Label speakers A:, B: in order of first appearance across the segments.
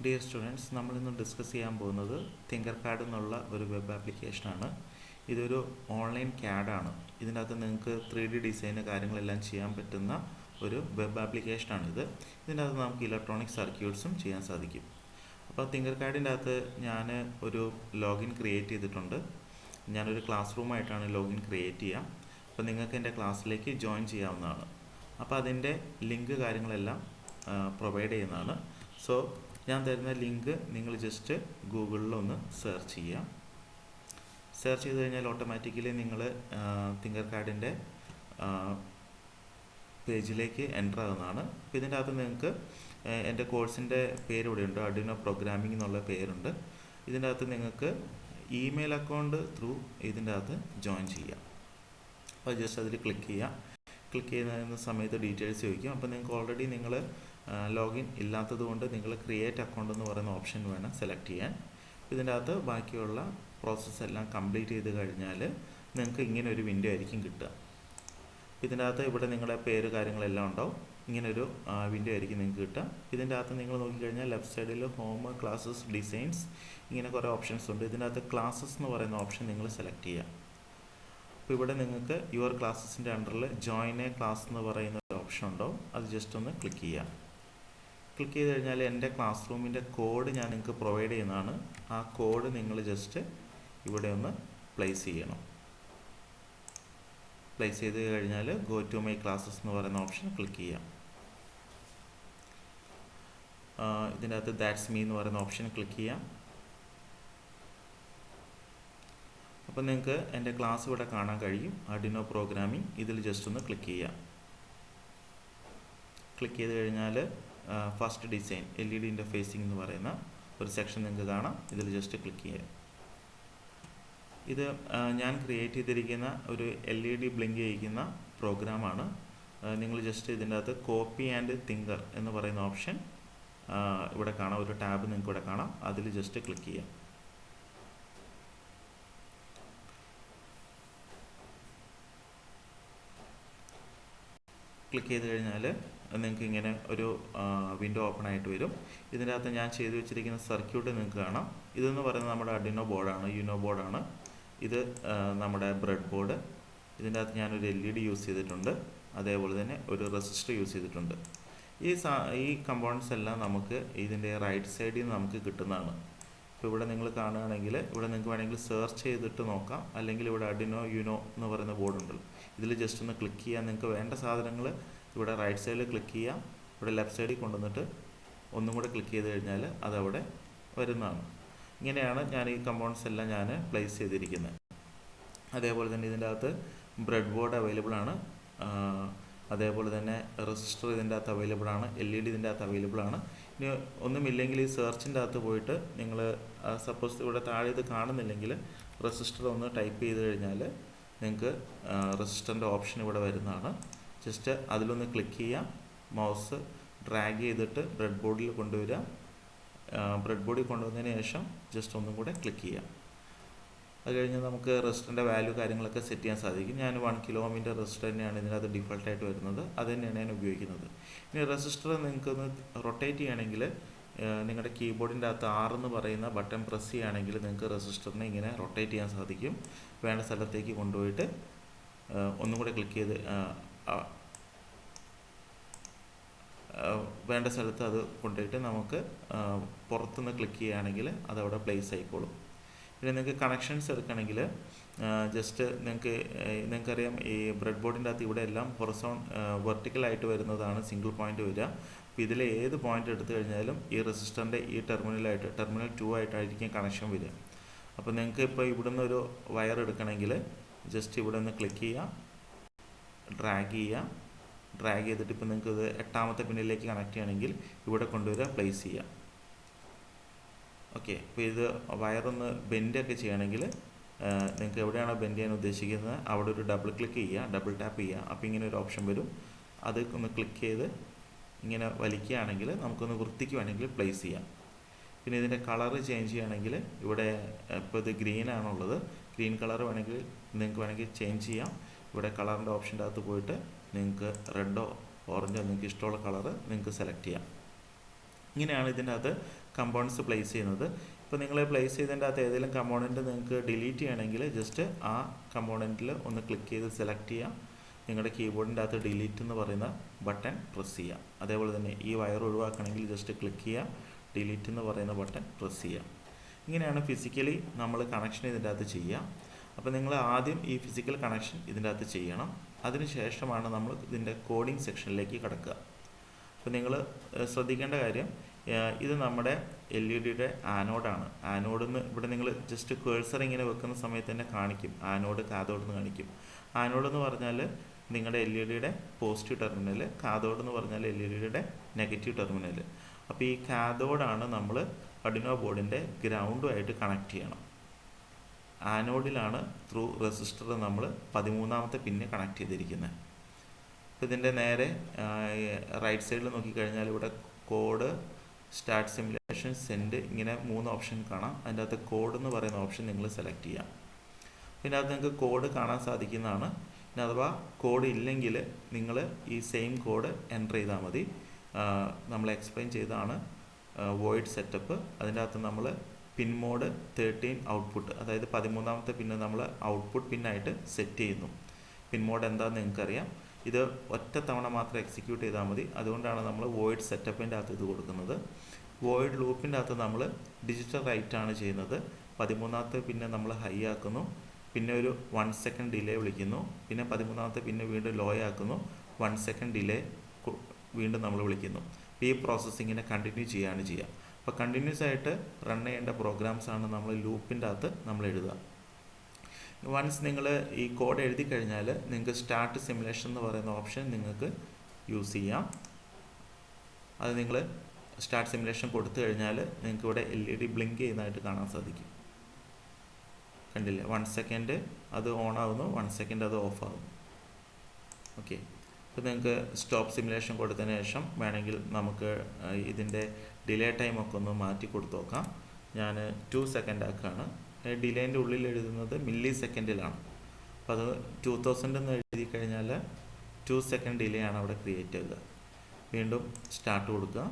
A: Dear students, നമ്മളിന്ന് discuss ചെയ്യാൻ പോകുന്നത് തിങ്കർകാഡ് എന്നുള്ള ഒരു വെബ് ആപ്ലിക്കേഷനാണ്. ഇതൊരു ഓൺലൈൻ CAD-ആണ്. ഇതിനകത്ത് നിങ്ങൾക്ക് 3D ഡിസൈന് കാര്യങ്ങളെല്ലാം ചെയ്യാൻ പറ്റുന്ന ഒരു വെബ് ആപ്ലിക്കേഷനാണിത്. ഇതിനകത്ത് നമുക്ക് ഇലക്ട്രോണിക് സർക്യൂട്ട്സും ചെയ്യാൻ സാധിക്കും. അപ്പോൾ തിങ്കർകാഡിൻ്റെ അകത്ത് ഞാൻ ഒരു ലോഗിൻ ക്രിയേറ്റ് ചെയ്തിട്ടുണ്ട്. ഞാനൊരു ക്ലാസ് റൂമായിട്ടാണ് ലോഗിൻ ക്രിയേറ്റ് ചെയ്യുക. അപ്പോൾ നിങ്ങൾക്ക് എൻ്റെ ക്ലാസ്സിലേക്ക് ജോയിൻ ചെയ്യാവുന്നതാണ്. അപ്പോൾ അതിൻ്റെ ലിങ്ക് കാര്യങ്ങളെല്ലാം പ്രൊവൈഡ് ചെയ്യുന്നതാണ്. സോ ഞാൻ തരുന്ന ലിങ്ക് നിങ്ങൾ ജസ്റ്റ് ഗൂഗിളിലൊന്ന് സെർച്ച് ചെയ്യുക. സെർച്ച് ചെയ്ത് കഴിഞ്ഞാൽ ഓട്ടോമാറ്റിക്കലി നിങ്ങൾ തിങ്കർകാഡിൻ്റെ പേജിലേക്ക് എൻ്റർ ആകുന്നതാണ്. അപ്പോൾ ഇതിൻ്റെ അകത്ത് നിങ്ങൾക്ക് എൻ്റെ കോഴ്സിൻ്റെ പേര് ഇവിടെ ഉണ്ട്, ആർഡിനോ പ്രോഗ്രാമിംഗ് എന്നുള്ള പേരുണ്ട്. ഇതിൻ്റെ അകത്ത് നിങ്ങൾക്ക് ഇമെയിൽ അക്കൗണ്ട് ത്രൂ ഇതിൻ്റെ അകത്ത് ജോയിൻ ചെയ്യാം. അപ്പോൾ ജസ്റ്റ് അതിൽ ക്ലിക്ക് ചെയ്യുക. ക്ലിക്ക് ചെയ്യുന്ന സമയത്ത് ഡീറ്റെയിൽസ് ചോദിക്കും. അപ്പോൾ നിങ്ങൾക്ക് ഓൾറെഡി നിങ്ങൾ ലോഗിൻ ഇല്ലാത്തത് കൊണ്ട് നിങ്ങൾ ക്രിയേറ്റ് അക്കൗണ്ട് എന്ന് പറയുന്ന ഓപ്ഷൻ വേണം സെലക്ട് ചെയ്യാൻ. ഇതിൻ്റെ അകത്ത് ബാക്കിയുള്ള പ്രോസസ്സ് എല്ലാം കംപ്ലീറ്റ് ചെയ്ത് കഴിഞ്ഞാൽ നിങ്ങൾക്ക് ഇങ്ങനെ ഒരു വിൻഡോ ആയിരിക്കും കിട്ടുക. ഇതിൻ്റെ അകത്ത് ഇവിടെ നിങ്ങളുടെ പേര് കാര്യങ്ങളെല്ലാം ഉണ്ടാവും. ഇങ്ങനൊരു വിൻഡോ ആയിരിക്കും നിങ്ങൾക്ക് കിട്ടുക. ഇതിൻ്റെ അകത്ത് നിങ്ങൾ നോക്കിക്കഴിഞ്ഞാൽ ലെഫ്റ്റ് സൈഡിൽ ഹോം, ക്ലാസ്സസ്, ഡിസൈൻസ്, ഇങ്ങനെ കുറേ ഓപ്ഷൻസ് ഉണ്ട്. ഇതിൻ്റെ അകത്ത് ക്ലാസ്സസ് എന്ന് പറയുന്ന ഓപ്ഷൻ നിങ്ങൾ സെലക്ട് ചെയ്യുക. അപ്പോൾ ഇവിടെ നിങ്ങൾക്ക് യുവർ ക്ലാസ്സസിൻ്റെ അണ്ടറിൽ ജോയിൻ എ ക്ലാസ് എന്ന് പറയുന്ന ഒരു ഓപ്ഷൻ ഉണ്ടാവും. അത് ജസ്റ്റ് ഒന്ന് ക്ലിക്ക് ചെയ്യുക. ക്ലിക്ക് ചെയ്ത് കഴിഞ്ഞാൽ എൻ്റെ ക്ലാസ് റൂമിൻ്റെ കോഡ് ഞാൻ നിങ്ങൾക്ക് പ്രൊവൈഡ് ചെയ്യുന്നതാണ്. ആ കോഡ് നിങ്ങൾ ജസ്റ്റ് ഇവിടെ ഒന്ന് പ്ലേസ് ചെയ്യണം. പ്ലേസ് ചെയ്ത് കഴിഞ്ഞാൽ ഗോ ടു മൈ ക്ലാസ്സസ് എന്ന് പറയുന്ന ഓപ്ഷൻ ക്ലിക്ക് ചെയ്യാം. ഇതിൻ്റെ അകത്ത് ദാറ്റ്സ് മീ എന്ന് പറയുന്ന ഓപ്ഷൻ ക്ലിക്ക് ചെയ്യാം. അപ്പോൾ നിങ്ങൾക്ക് എൻ്റെ ക്ലാസ് ഇവിടെ കാണാൻ കഴിയും, ആർഡിനോ പ്രോഗ്രാമിംഗ്. ഇതിൽ ജസ്റ്റ് ഒന്ന് ക്ലിക്ക് ചെയ്യാം. ക്ലിക്ക് ചെയ്ത് കഴിഞ്ഞാൽ ഫസ്റ്റ് ഡിസൈൻ LED ഇൻ്റർഫേസിംഗ് എന്ന് പറയുന്ന ഒരു സെക്ഷൻ നിങ്ങൾക്ക് കാണാം. ഇതിൽ ജസ്റ്റ് ക്ലിക്ക് ചെയ്യാം. ഇത് ഞാൻ ക്രിയേറ്റ് ചെയ്തിരിക്കുന്ന ഒരു LED ബ്ലിങ്ക് ചെയ്യിക്കുന്ന പ്രോഗ്രാമാണ്. നിങ്ങൾ ജസ്റ്റ് ഇതിൻ്റെ അകത്ത് കോപ്പി ആൻഡ് തിങ്കർ എന്ന് പറയുന്ന ഓപ്ഷൻ ഇവിടെ കാണാം. ഒരു ടാബ് നിങ്ങൾക്ക് ഇവിടെ കാണാം. അതിൽ ജസ്റ്റ് ക്ലിക്ക് ചെയ്യാം. ക്ലിക്ക് ചെയ്ത് കഴിഞ്ഞാൽ നിങ്ങൾക്ക് ഇങ്ങനെ ഒരു വിൻഡോ ഓപ്പൺ ആയിട്ട് വരും. ഇതിൻ്റെ അകത്ത് ഞാൻ ചെയ്തു വെച്ചിരിക്കുന്ന സർക്യൂട്ട് നിങ്ങൾക്ക് കാണാം. ഇതെന്ന് പറയുന്നത് നമ്മുടെ ആർഡിനോ ബോർഡാണ്, യുനോ ബോർഡാണ്. ഇത് നമ്മുടെ ബ്രെഡ് ബോർഡ്. ഇതിൻ്റെ അകത്ത് ഞാനൊരു LED യൂസ് ചെയ്തിട്ടുണ്ട്. അതേപോലെ തന്നെ ഒരു റെസിസ്റ്റർ യൂസ് ചെയ്തിട്ടുണ്ട്. ഈ കമ്പോണൻസ് എല്ലാം നമുക്ക് ഇതിൻ്റെ റൈറ്റ് സൈഡിൽ നിന്ന് നമുക്ക് കിട്ടുന്നതാണ്. ഇപ്പോൾ ഇവിടെ നിങ്ങൾ കാണുകയാണെങ്കിൽ ഇവിടെ നിങ്ങൾക്ക് വേണമെങ്കിൽ സെർച്ച് ചെയ്തിട്ട് നോക്കാം. അല്ലെങ്കിൽ ഇവിടെ ആർഡിനോ യുനോ എന്ന് പറയുന്ന ബോർഡുണ്ടല്ലോ, ഇതിൽ ജസ്റ്റ് ഒന്ന് ക്ലിക്ക് ചെയ്യാൻ നിങ്ങൾക്ക് വേണ്ട സാധനങ്ങൾ ഇവിടെ റൈറ്റ് സൈഡിൽ ക്ലിക്ക് ചെയ്യാം. ഇവിടെ ലെഫ്റ്റ് സൈഡിൽ കൊണ്ടുവന്നിട്ട് ഒന്നും കൂടെ ക്ലിക്ക് ചെയ്ത് കഴിഞ്ഞാൽ അതവിടെ വരുന്നതാണ്. ഇങ്ങനെയാണ് ഞാൻ ഈ കമ്പോണൻസ് എല്ലാം ഞാൻ പ്ലേസ് ചെയ്തിരിക്കുന്നത്. അതേപോലെ തന്നെ ഇതിൻ്റെ അകത്ത് ബ്രെഡ് ബോർഡ് അവൈലബിൾ ആണ്. അതേപോലെ തന്നെ റെസിസ്റ്റർ ഇതിൻ്റെ അകത്ത് അവൈലബിൾ ആണ്. LED ഇതിൻ്റെ അകത്ത് അവൈലബിൾ ആണ്. ഇനി ഒന്നുമില്ലെങ്കിൽ ഈ സെർച്ചിൻ്റെ അകത്ത് പോയിട്ട് നിങ്ങൾ സപ്പോസ് ഇവിടെ താഴെ ഇത് കാണുന്നില്ലെങ്കിൽ റെസിസ്റ്റർ ഒന്ന് ടൈപ്പ് ചെയ്ത് കഴിഞ്ഞാൽ നിങ്ങൾക്ക് റെസിസ്റ്ററിൻ്റെ ഓപ്ഷൻ ഇവിടെ വരുന്നതാണ്. ജസ്റ്റ് അതിലൊന്ന് ക്ലിക്ക് ചെയ്യാം. മൗസ് ഡ്രാഗ് ചെയ്തിട്ട് ബ്രെഡ് ബോർഡിൽ കൊണ്ടുവരിക. ബ്രെഡ് ബോർഡിൽ കൊണ്ടുവന്നതിന് ശേഷം ജസ്റ്റ് ഒന്നും കൂടെ ക്ലിക്ക് ചെയ്യാം. അത് കഴിഞ്ഞ് നമുക്ക് റെസിസ്റ്ററിൻ്റെ വാല്യൂ കാര്യങ്ങളൊക്കെ സെറ്റ് ചെയ്യാൻ സാധിക്കും. ഞാൻ 1 kΩ റെസിസ്റ്റർ തന്നെയാണ് ഇതിനകത്ത് ഡിഫോൾട്ടായിട്ട് വരുന്നത്. അത് തന്നെയാണ് ഞാൻ ഉപയോഗിക്കുന്നത്. ഇനി റെസിസ്റ്റർ നിങ്ങൾക്കൊന്ന് റൊട്ടേറ്റ് ചെയ്യണമെങ്കിൽ നിങ്ങളുടെ കീബോർഡിൻ്റെ അകത്ത് R എന്ന് പറയുന്ന ബട്ടൺ പ്രസ് ചെയ്യുകയാണെങ്കിൽ നിങ്ങൾക്ക് റെസിസ്റ്ററിനെ ഇങ്ങനെ റൊട്ടേറ്റ് ചെയ്യാൻ സാധിക്കും. വേണ്ട സ്ഥലത്തേക്ക് കൊണ്ടുപോയിട്ട് ഒന്നും കൂടെ ക്ലിക്ക് ചെയ്ത് വേണ്ട സ്ഥലത്ത് അത് കൊണ്ടുപോയിട്ട് നമുക്ക് പുറത്തുനിന്ന് ക്ലിക്ക് ചെയ്യുകയാണെങ്കിൽ അതവിടെ പ്ലേസ് ആയിക്കോളും. പിന്നെ നിങ്ങൾക്ക് കണക്ഷൻസ് എടുക്കണമെങ്കിൽ ജസ്റ്റ് നിങ്ങൾക്കറിയാം ഈ ബ്രെഡ് ബോർഡിൻ്റെ അകത്ത് ഇവിടെ എല്ലാം വെർട്ടിക്കലായിട്ട് വരുന്നതാണ് സിംഗിൾ പോയിൻ്റ് വരിക. അപ്പോൾ ഇതിൽ ഏത് പോയിൻ്റ് എടുത്തു കഴിഞ്ഞാലും ഈ റെസിസ്റ്ററിൻ്റെ ഈ ടെർമിനൽ 2 ആയിട്ടായിരിക്കും കണക്ഷൻ വരിക. അപ്പോൾ നിങ്ങൾക്ക് ഇപ്പോൾ ഇവിടുന്ന് ഒരു വയർ എടുക്കണമെങ്കിൽ ജസ്റ്റ് ഇവിടെ നിന്ന് ക്ലിക്ക് ചെയ്യുക, ഡ്രാഗ് ചെയ്തിട്ട് ഇപ്പോൾ നിങ്ങൾക്ക് ഇത് 8ാമത്തെ പിന്നിലേക്ക് കണക്ട് ചെയ്യണമെങ്കിൽ ഇവിടെ കൊണ്ടുവരിക, പ്ലേസ് ചെയ്യുക. ഓക്കെ, അപ്പോൾ ഇത് വയറൊന്ന് ബെൻഡൊക്കെ ചെയ്യണമെങ്കിൽ നിങ്ങൾക്ക് എവിടെയാണോ ബെൻഡ് ചെയ്യാൻ ഉദ്ദേശിക്കുന്നത് അവിടെ ഒരു ഡബിൾ ടാപ്പ് ചെയ്യുക. അപ്പോൾ ഇങ്ങനെ ഒരു ഓപ്ഷൻ വരും. അത് ഒന്ന് ക്ലിക്ക് ചെയ്ത് ഇങ്ങനെ വലിക്കുകയാണെങ്കിൽ നമുക്കൊന്ന് വൃത്തിക്ക് വേണമെങ്കിൽ പ്ലേസ് ചെയ്യാം. പിന്നെ ഇതിൻ്റെ കളറ് ചേഞ്ച് ചെയ്യുകയാണെങ്കിൽ ഇവിടെ ഇപ്പോൾ ഇത് ഗ്രീനാണുള്ളത്, ഗ്രീൻ കളർ നിങ്ങൾക്ക് ചേഞ്ച് ചെയ്യാം. ഇവിടെ കളറിൻ്റെ ഓപ്ഷൻ്റെ അകത്ത് പോയിട്ട് നിങ്ങൾക്ക് റെഡോ ഓറഞ്ചോ നിങ്ങൾക്ക് ഇഷ്ടമുള്ള കളറ് നിങ്ങൾക്ക് സെലക്ട് ചെയ്യാം. ഇങ്ങനെയാണ് ഇതിൻ്റെ അകത്ത് കമ്പോണൻസ് പ്ലേസ് ചെയ്യുന്നത്. ഇപ്പോൾ നിങ്ങൾ പ്ലേസ് ചെയ്തതിൻ്റെ അകത്ത് ഏതെങ്കിലും കമ്പോണൻറ്റ് നിങ്ങൾക്ക് ഡിലീറ്റ് ചെയ്യണമെങ്കിൽ ജസ്റ്റ് ആ കമ്പോണൻറ്റിൽ ഒന്ന് ക്ലിക്ക് ചെയ്ത് സെലക്ട് ചെയ്യാം. നിങ്ങളുടെ കീബോർഡിൻ്റെ അകത്ത് ഡിലീറ്റ് എന്ന് പറയുന്ന ബട്ടൺ പ്രസ് ചെയ്യാം. അതേപോലെ തന്നെ ഈ വയർ ഒഴിവാക്കണമെങ്കിൽ ജസ്റ്റ് ക്ലിക്ക് ചെയ്യാം, ഡിലീറ്റ് എന്ന് പറയുന്ന ബട്ടൺ പ്രസ് ചെയ്യാം. ഇങ്ങനെയാണ് ഫിസിക്കലി നമ്മൾ കണക്ഷൻ ഇതിൻ്റെ അകത്ത് ചെയ്യുക. അപ്പോൾ നിങ്ങൾ ആദ്യം ഈ ഫിസിക്കൽ കണക്ഷൻ ഇതിൻ്റെ അകത്ത് ചെയ്യണം. അതിനുശേഷമാണ് നമ്മൾ ഇതിൻ്റെ കോഡിംഗ് സെക്ഷനിലേക്ക് കടക്കുക. അപ്പോൾ നിങ്ങൾ ശ്രദ്ധിക്കേണ്ട കാര്യം, ഇത് നമ്മുടെ LED ആനോഡാണ്. ആനോഡിൽ നിന്ന് ഇവിടെ നിങ്ങൾ ജസ്റ്റ് കേഴ്സർ ഇങ്ങനെ വെക്കുന്ന സമയത്ത് തന്നെ കാണിക്കും, ആനോഡ് കാഥോഡ് എന്ന് കാണിക്കും. ആനോഡ് എന്ന് പറഞ്ഞാൽ നിങ്ങളുടെ LED പോസിറ്റീവ് ടെർമിനൽ, കാഥോഡ് എന്ന് പറഞ്ഞാൽ LED നെഗറ്റീവ് ടെർമിനൽ. അപ്പോൾ ഈ കാഥോഡാണ് നമ്മൾ ആർഡിനോ ബോർഡിൻ്റെ ഗ്രൗണ്ടുമായിട്ട് കണക്ട് ചെയ്യണം. ആനോഡിലാണ് ത്രൂ റെസിസ്റ്റർ നമ്മൾ 13ാമത്തെ പിന്ന് കണക്ട് ചെയ്തിരിക്കുന്നത്. അപ്പോൾ ഇതിൻ്റെ നേരെ റൈറ്റ് സൈഡിൽ നോക്കിക്കഴിഞ്ഞാൽ ഇവിടെ കോഡ്, സ്റ്റാർട്ട് സിമുലേഷൻ, സെൻഡ്, ഇങ്ങനെ 3 ഓപ്ഷൻ കാണാം. അതിൻ്റെ അകത്ത് കോഡ് എന്ന് പറയുന്ന ഓപ്ഷൻ നിങ്ങൾ സെലക്ട് ചെയ്യാം. പിന്നെ അത് നിങ്ങൾക്ക് കോഡ് കാണാൻ സാധിക്കുന്നതാണ്. പിന്നെ അഥവാ കോഡ് ഇല്ലെങ്കിൽ നിങ്ങൾ ഈ സെയിം കോഡ് എൻ്റർ ചെയ്താൽ മതി. നമ്മൾ എക്സ്പ്ലെയിൻ ചെയ്താണ് വോയിഡ് സെറ്റപ്പ്. അതിൻ്റെ അകത്ത് നമ്മൾ പിൻ മോഡ് 13 ഔട്ട്പുട്ട്, അതായത് 13ാമത്തെ പിന്ന് നമ്മൾ ഔട്ട്പുട്ട് പിന്നായിട്ട് സെറ്റ് ചെയ്യുന്നു. പിൻ മോഡ് എന്താണെന്ന് നിങ്ങൾക്കറിയാം. ഇത് ഒറ്റ തവണ മാത്രം എക്സിക്യൂട്ട് ചെയ്താൽ മതി. അതുകൊണ്ടാണ് നമ്മൾ വോയിഡ് സെറ്റപ്പിൻ്റെ അകത്ത് ഇത് കൊടുക്കുന്നത്. വോയിഡ് ലൂപ്പിൻ്റെ അകത്ത് നമ്മൾ ഡിജിറ്റൽ റൈറ്റ് ആണ് ചെയ്യുന്നത്. 13ാമത്തെ പിന്നെ നമ്മൾ ഹൈ ആക്കുന്നു, പിന്നെ ഒരു 1 സെക്കൻഡ് ഡിലേ വിളിക്കുന്നു, പിന്നെ 13ാമത്തെ പിന്നെ വീണ്ടും ലോ ആക്കുന്നു, 1 സെക്കൻഡ് ഡിലേ വീണ്ടും നമ്മൾ വിളിക്കുന്നു. ഈ പ്രോസസ്സിങ്ങിനെ കണ്ടിന്യൂ ചെയ്യുകയാണ് ചെയ്യുക. അപ്പോൾ കണ്ടിന്യൂസ് ആയിട്ട് റൺ ചെയ്യേണ്ട പ്രോഗ്രാംസാണ് നമ്മൾ ലൂപ്പിൻ്റെ അകത്ത് നമ്മൾ എഴുതുക. വൺസ് നിങ്ങൾ ഈ കോഡ് എഴുതി കഴിഞ്ഞാൽ നിങ്ങൾക്ക് സ്റ്റാർട്ട് സിമുലേഷൻ എന്ന് പറയുന്ന ഓപ്ഷൻ നിങ്ങൾക്ക് യൂസ് ചെയ്യാം. അത് നിങ്ങൾ സ്റ്റാർട്ട് സിമുലേഷൻ കൊടുത്തു കഴിഞ്ഞാൽ നിങ്ങൾക്ക് ഇവിടെ LED ബ്ലിങ്ക് ചെയ്യുന്നതായിട്ട് കാണാൻ സാധിക്കും. കണ്ടില്ലേ, 1 സെക്കൻഡ് അത് ഓൺ ആവുന്നു, 1 സെക്കൻഡ് അത് ഓഫ് ആകുന്നു. ഓക്കെ, ഇപ്പോൾ നിങ്ങൾക്ക് സ്റ്റോപ്പ് സിമുലേഷൻ കൊടുത്തതിന് ശേഷം വേണമെങ്കിൽ നമുക്ക് ഇതിൻ്റെ ഡിലേ ടൈമൊക്കെ ഒന്ന് മാറ്റി കൊടുത്തു നോക്കാം. ഞാൻ 2 സെക്കൻഡ് ആക്കുകയാണ്. ഡിലേൻ്റെ ഉള്ളിൽ എഴുതുന്നത് മില്ലി സെക്കൻഡിലാണ്. അപ്പോൾ അത് 2000 എന്ന് എഴുതി കഴിഞ്ഞാൽ 2 സെക്കൻഡ് ഡിലേ ആണ് അവിടെ ക്രിയേറ്റ് ചെയ്യുക. വീണ്ടും സ്റ്റാർട്ട് കൊടുക്കുക.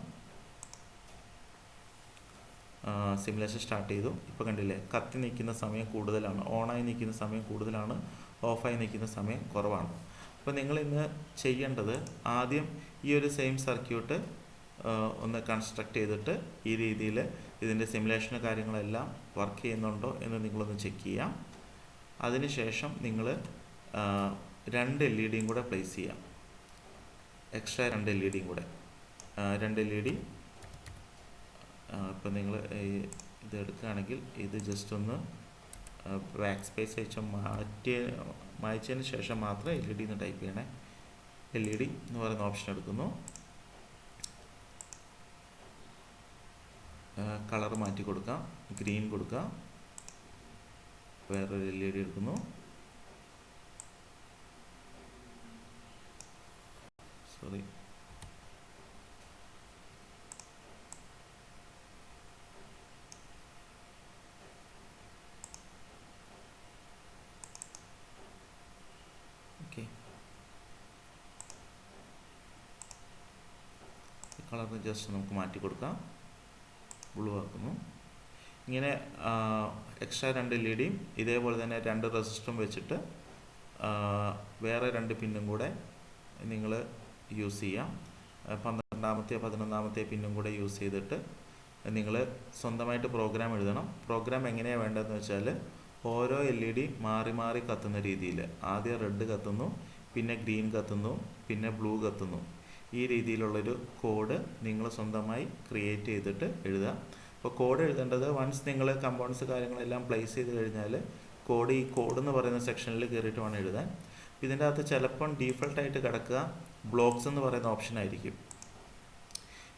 A: സിമുലേഷൻ സ്റ്റാർട്ട് ചെയ്തു. ഇപ്പോൾ കണ്ടില്ലേ, കത്തി നിൽക്കുന്ന സമയം കൂടുതലാണ്, ഓണായി നിൽക്കുന്ന സമയം കൂടുതലാണ്, ഓഫായി നിൽക്കുന്ന സമയം കുറവാണ്. അപ്പോൾ നിങ്ങൾ ഇന്ന് ചെയ്യേണ്ടത് ആദ്യം ഈ ഒരു സെയിം സർക്യൂട്ട് ഒന്ന് കൺസ്ട്രക്ട് ചെയ്തിട്ട് ഈ രീതിയിൽ ഇതിൻ്റെ സിമുലേഷൻ കാര്യങ്ങളെല്ലാം വർക്ക് ചെയ്യുന്നുണ്ടോ എന്ന് നിങ്ങളൊന്ന് ചെക്ക് ചെയ്യാം. അതിനുശേഷം നിങ്ങൾ 2 LED കൂടെ പ്ലേസ് ചെയ്യാം. എക്സ്ട്രാ 2 LED കൂടെ 2 LED. ഇപ്പം നിങ്ങൾ ഇത് എടുക്കുകയാണെങ്കിൽ ഇത് ജസ്റ്റ് ഒന്ന് ബാക്ക് സ്പേസ് അയച്ച് മായ്ച്ചതിന് ശേഷം മാത്രമേ LED എന്ന് ടൈപ്പ് ചെയ്യണേ. LED എന്ന് പറയുന്ന ഓപ്ഷൻ എടുക്കുന്നു. കളർ മാറ്റി കൊടുക്കാം, ഗ്രീൻ കൊടുക്കാം. വേറൊരു LED എടുക്കുന്നു. സോറി, ഓക്കെ, കളറിന് ജസ്റ്റ് നമുക്ക് മാറ്റി കൊടുക്കാം, ബ്ലൂ ആക്കുന്നു. ഇങ്ങനെ എക്സ്ട്രാ 2 LED ഇതേപോലെ തന്നെ 2 റെസിസ്റ്ററും വെച്ചിട്ട് വേറെ 2 പിന്നും കൂടെ നിങ്ങൾ യൂസ് ചെയ്യാം. 12ാമത്തെ 11ാമത്തെ പിന്നും കൂടെ യൂസ് ചെയ്തിട്ട് നിങ്ങൾ സ്വന്തമായിട്ട് പ്രോഗ്രാം എഴുതണം. പ്രോഗ്രാം എങ്ങനെയാണ് വേണ്ടതെന്ന് വെച്ചാൽ ഓരോ LED മാറി മാറി കത്തുന്ന രീതിയിൽ, ആദ്യം റെഡ് കത്തുന്നു, പിന്നെ ഗ്രീൻ കത്തുന്നു, പിന്നെ ബ്ലൂ കത്തുന്നു. ഈ രീതിയിലുള്ളൊരു കോഡ് നിങ്ങൾ സ്വന്തമായി ക്രിയേറ്റ് ചെയ്തിട്ട് എഴുതുക. അപ്പോൾ കോഡ് എഴുതേണ്ടത് വൺസ് നിങ്ങൾ കമ്പോണൻസ് കാര്യങ്ങളെല്ലാം പ്ലേസ് ചെയ്ത് കഴിഞ്ഞാൽ ഈ കോഡ് എന്ന് പറയുന്ന സെക്ഷനിൽ കയറിയിട്ട് വേണം എഴുതാൻ. ഇതിൻ്റെ അകത്ത് ചിലപ്പം ഡീഫൾട്ടായിട്ട് കിടക്കുക ബ്ലോക്സ് എന്ന് പറയുന്ന ഓപ്ഷൻ ആയിരിക്കും.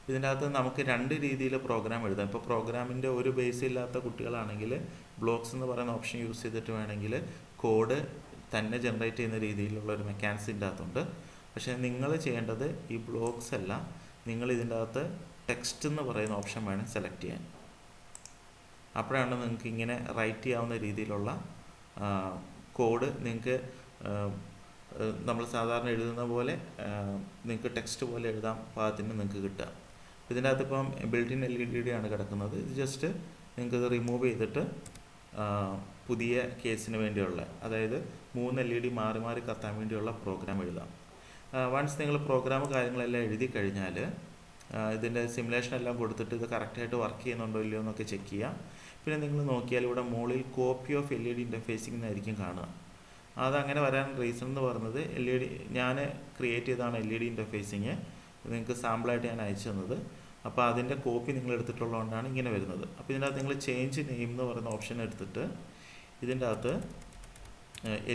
A: ഇതിൻ്റെ അകത്ത് നമുക്ക് 2 രീതിയിൽ പ്രോഗ്രാം എഴുതാം. ഇപ്പോൾ പ്രോഗ്രാമിൻ്റെ ഒരു ബേസ് ഇല്ലാത്ത കുട്ടികളാണെങ്കിൽ ബ്ലോക്സ് എന്ന് പറയുന്ന ഓപ്ഷൻ യൂസ് ചെയ്തിട്ട് വേണമെങ്കിൽ കോഡ് തന്നെ ജനറേറ്റ് ചെയ്യുന്ന രീതിയിലുള്ള ഒരു മെക്കാനിസം ഇതിൻ്റെ അകത്തുണ്ട്. പക്ഷേ നിങ്ങൾ ചെയ്യേണ്ടത് ഈ ബ്ലോക്സ് അല്ല, നിങ്ങൾ ഇതിൻ്റെ അകത്ത് ടെക്സ്റ്റ് എന്ന് പറയുന്ന ഓപ്ഷൻ വേണം സെലക്ട് ചെയ്യാൻ. അപ്പോഴാണ് നിങ്ങൾക്ക് ഇങ്ങനെ റൈറ്റ് ചെയ്യാവുന്ന രീതിയിലുള്ള കോഡ് നിങ്ങൾക്ക് നമ്മൾ സാധാരണ എഴുതുന്ന പോലെ നിങ്ങൾക്ക് ടെക്സ്റ്റ് പോലെ എഴുതാൻ പാകത്തിന് നിങ്ങൾക്ക് കിട്ടുക. ഇതിൻ്റെ അകത്ത് ഇപ്പം ബിൽറ്റ് ഇൻ LED ആണ് കിടക്കുന്നത്. ഇത് ജസ്റ്റ് നിങ്ങൾക്കിത് റിമൂവ് ചെയ്തിട്ട് പുതിയ കേസിന് വേണ്ടിയുള്ള, അതായത് 3 LED മാറി മാറി കത്താൻ വേണ്ടിയുള്ള പ്രോഗ്രാം എഴുതാം. വൺസ് നിങ്ങൾ പ്രോഗ്രാം കാര്യങ്ങളെല്ലാം എഴുതി കഴിഞ്ഞാൽ ഇതിൻ്റെ സിമുലേഷൻ എല്ലാം കൊടുത്തിട്ട് ഇത് കറക്റ്റായിട്ട് വർക്ക് ചെയ്യുന്നുണ്ടോ ഇല്ലയോ എന്നൊക്കെ ചെക്ക് ചെയ്യാം. പിന്നെ നിങ്ങൾ നോക്കിയാൽ ഇവിടെ മുകളിൽ കോപ്പി ഓഫ് LED ഇൻ്റർഫേസിംഗ് എന്നായിരിക്കും കാണുക. അതങ്ങനെ വരാൻ റീസൺ എന്ന് പറയുന്നത് LED ഞാൻ ക്രിയേറ്റ് ചെയ്താണ് LED ഇൻ്റർഫേസിങ് നിങ്ങൾക്ക് സാമ്പിളായിട്ട് ഞാൻ അയച്ചു തന്നത്. അപ്പോൾ അതിൻ്റെ കോപ്പി നിങ്ങൾ എടുത്തിട്ടുള്ളതുകൊണ്ടാണ് ഇങ്ങനെ വരുന്നത്. അപ്പോൾ ഇതിനകത്ത് നിങ്ങൾ ചേഞ്ച് നെയിം എന്ന് പറയുന്ന ഓപ്ഷൻ എടുത്തിട്ട് ഇതിൻ്റെ അകത്ത്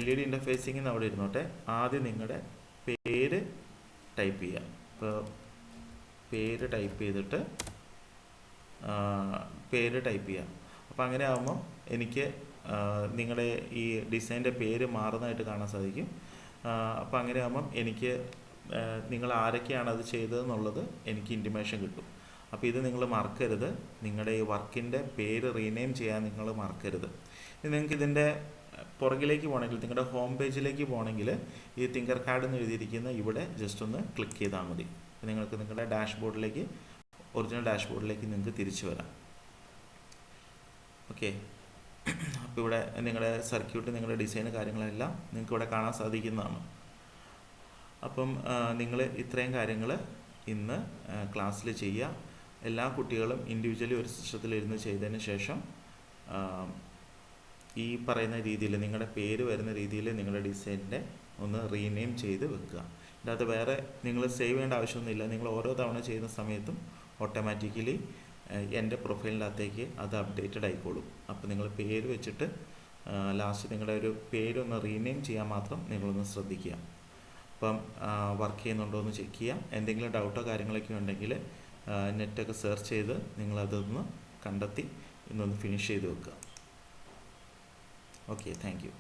A: LED ഇൻ്റർഫേസിംഗ് എന്ന് അവിടെ ഇരുന്നോട്ടെ, ആദ്യം നിങ്ങളുടെ പേര് ടൈപ്പ് ചെയ്യുക. ഇപ്പോൾ പേര് ടൈപ്പ് ചെയ്തിട്ട് അപ്പോൾ അങ്ങനെ ആകുമ്പോൾ എനിക്ക് നിങ്ങളുടെ ഈ ഡിസൈൻ്റെ പേര് മാറുന്നതായിട്ട് കാണാൻ സാധിക്കും. അപ്പോൾ അങ്ങനെ ആകുമ്പം എനിക്ക് നിങ്ങൾ ആരൊക്കെയാണ് അത് ചെയ്തതെന്നുള്ളത് എനിക്ക് ഇൻറ്റിമേഷൻ കിട്ടും. അപ്പോൾ ഇത് നിങ്ങൾ മറക്കരുത്, നിങ്ങളുടെ ഈ വർക്കിൻ്റെ പേര് റീനെയിം ചെയ്യാൻ നിങ്ങൾ മറക്കരുത്. നിങ്ങൾക്ക് ഇതിൻ്റെ പുറകിലേക്ക് പോകണമെങ്കിൽ, നിങ്ങളുടെ ഹോം പേജിലേക്ക് പോകണമെങ്കിൽ ഈ തിങ്കർ കാർഡ് എന്ന് എഴുതിയിരിക്കുന്ന ഇവിടെ ജസ്റ്റ് ഒന്ന് ക്ലിക്ക് ചെയ്താൽ മതി. നിങ്ങൾക്ക് നിങ്ങളുടെ ഡാഷ്ബോർഡിലേക്ക്, ഒറിജിനൽ ഡാഷ്ബോർഡിലേക്ക് നിങ്ങൾക്ക് തിരിച്ചു വരാം. ഓക്കെ, അപ്പോൾ ഇവിടെ നിങ്ങളുടെ സർക്യൂട്ട്, നിങ്ങളുടെ ഡിസൈൻ കാര്യങ്ങളെല്ലാം നിങ്ങൾക്ക് ഇവിടെ കാണാൻ സാധിക്കുന്നതാണ്. അപ്പം നിങ്ങൾ ഇത്രയും കാര്യങ്ങൾ ഇന്ന് ക്ലാസ്സിൽ ചെയ്യുക. എല്ലാ കുട്ടികളും ഇൻഡിവിജ്വലി ഒരു സിസ്റ്റത്തിലിരുന്ന് ചെയ്തതിന് ശേഷം ഈ പറയുന്ന രീതിയിൽ നിങ്ങളുടെ പേര് വരുന്ന രീതിയിൽ നിങ്ങളുടെ ഡിസൈനിൻ്റെ ഒന്ന് റീനെയിം ചെയ്ത് വെക്കുക. ഇതിൻ്റെ അകത്ത് വേറെ നിങ്ങൾ സേവ് ചെയ്യേണ്ട ആവശ്യമൊന്നുമില്ല. നിങ്ങൾ ഓരോ തവണ ചെയ്യുന്ന സമയത്തും ഓട്ടോമാറ്റിക്കലി എൻ്റെ പ്രൊഫൈലിനകത്തേക്ക് അത് അപ്ഡേറ്റഡ് ആയിക്കോളും. അപ്പോൾ നിങ്ങൾ പേര് വെച്ചിട്ട് ലാസ്റ്റ് നിങ്ങളുടെ ഒരു പേരൊന്ന് റീനെയിം ചെയ്യാൻ മാത്രം നിങ്ങളൊന്ന് ശ്രദ്ധിക്കുക. അപ്പം വർക്ക് ചെയ്യുന്നുണ്ടോ എന്ന് ചെക്ക് ചെയ്യാം. എന്തെങ്കിലും ഡൗട്ടോ കാര്യങ്ങളൊക്കെ ഉണ്ടെങ്കിൽ നെറ്റൊക്കെ സെർച്ച് ചെയ്ത് നിങ്ങളതൊന്ന് കണ്ടെത്തി ഇന്നൊന്ന് ഫിനിഷ് ചെയ്ത് വെക്കുക. Okay, thank you.